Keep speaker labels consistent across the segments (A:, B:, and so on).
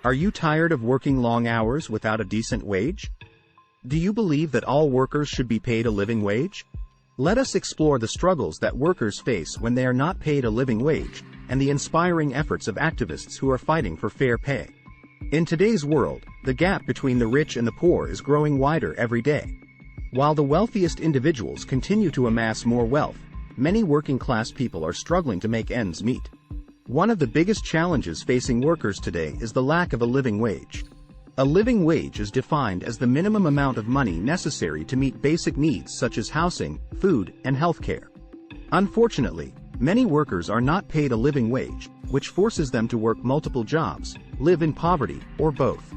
A: Are you tired of working long hours without a decent wage? Do you believe that all workers should be paid a living wage? Let us explore the struggles that workers face when they are not paid a living wage, and the inspiring efforts of activists who are fighting for fair pay. In today's world, the gap between the rich and the poor is growing wider every day. While the wealthiest individuals continue to amass more wealth, many working-class people are struggling to make ends meet. One of the biggest challenges facing workers today is the lack of a living wage. A living wage is defined as the minimum amount of money necessary to meet basic needs such as housing, food, and healthcare. Unfortunately, many workers are not paid a living wage, which forces them to work multiple jobs, live in poverty, or both.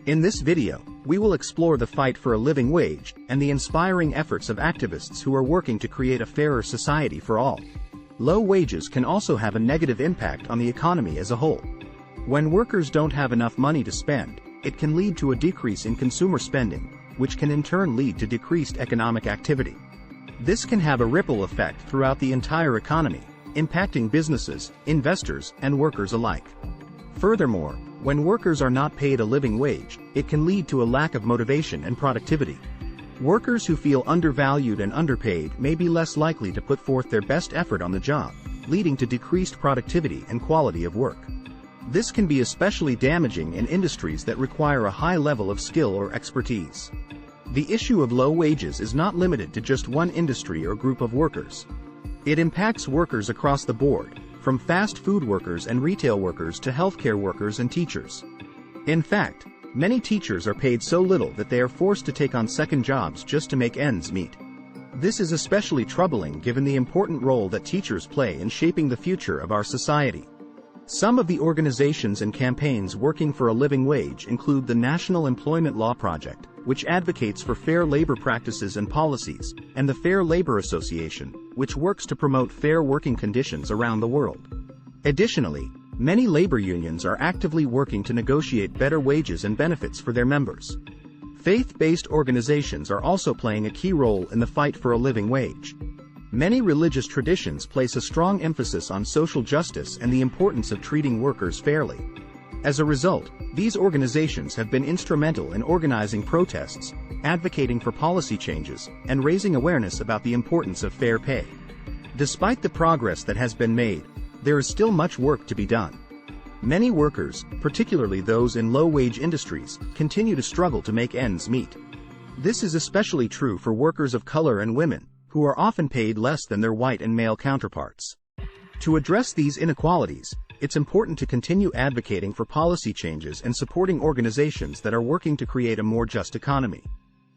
A: In this video, we will explore the fight for a living wage and the inspiring efforts of activists who are working to create a fairer society for all. Low wages can also have a negative impact on the economy as a whole. When workers don't have enough money to spend, it can lead to a decrease in consumer spending, which can in turn lead to decreased economic activity. This can have a ripple effect throughout the entire economy, impacting businesses, investors, and workers alike. Furthermore, when workers are not paid a living wage, it can lead to a lack of motivation and productivity. Workers who feel undervalued and underpaid may be less likely to put forth their best effort on the job, leading to decreased productivity and quality of work. This can be especially damaging in industries that require a high level of skill or expertise. The issue of low wages is not limited to just one industry or group of workers. It impacts workers across the board, from fast food workers and retail workers to healthcare workers and teachers. In fact, many teachers are paid so little that they are forced to take on second jobs just to make ends meet. This is especially troubling given the important role that teachers play in shaping the future of our society. Some of the organizations and campaigns working for a living wage include the National Employment Law Project, which advocates for fair labor practices and policies, and the Fair Labor Association, which works to promote fair working conditions around the world. Additionally, many labor unions are actively working to negotiate better wages and benefits for their members. Faith-based organizations are also playing a key role in the fight for a living wage. Many religious traditions place a strong emphasis on social justice and the importance of treating workers fairly. As a result, these organizations have been instrumental in organizing protests, advocating for policy changes, and raising awareness about the importance of fair pay. Despite the progress that has been made, there is still much work to be done. Many workers, particularly those in low-wage industries, continue to struggle to make ends meet. This is especially true for workers of color and women, who are often paid less than their white and male counterparts. To address these inequalities, it's important to continue advocating for policy changes and supporting organizations that are working to create a more just economy.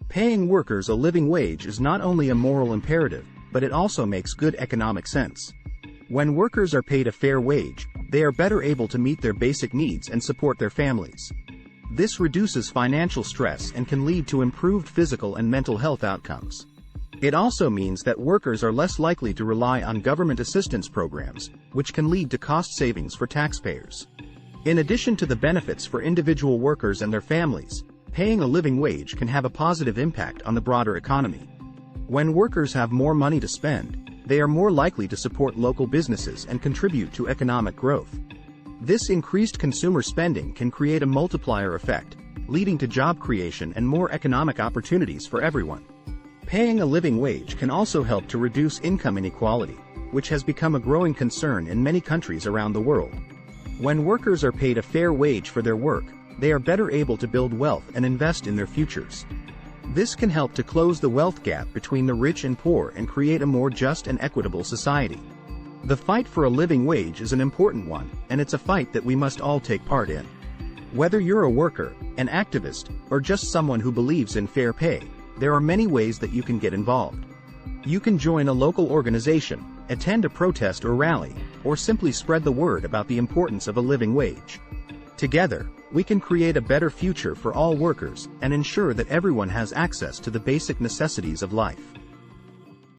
A: Paying workers a living wage is not only a moral imperative, but it also makes good economic sense. When workers are paid a fair wage, they are better able to meet their basic needs and support their families. This reduces financial stress and can lead to improved physical and mental health outcomes. It also means that workers are less likely to rely on government assistance programs, which can lead to cost savings for taxpayers. In addition to the benefits for individual workers and their families, paying a living wage can have a positive impact on the broader economy. When workers have more money to spend, they are more likely to support local businesses and contribute to economic growth. This increased consumer spending can create a multiplier effect, leading to job creation and more economic opportunities for everyone. Paying a living wage can also help to reduce income inequality, which has become a growing concern in many countries around the world. When workers are paid a fair wage for their work, they are better able to build wealth and invest in their futures. This can help to close the wealth gap between the rich and poor and create a more just and equitable society. The fight for a living wage is an important one, and it's a fight that we must all take part in. Whether you're a worker, an activist, or just someone who believes in fair pay, there are many ways that you can get involved. You can join a local organization, attend a protest or rally, or simply spread the word about the importance of a living wage. Together, we can create a better future for all workers and ensure that everyone has access to the basic necessities of life.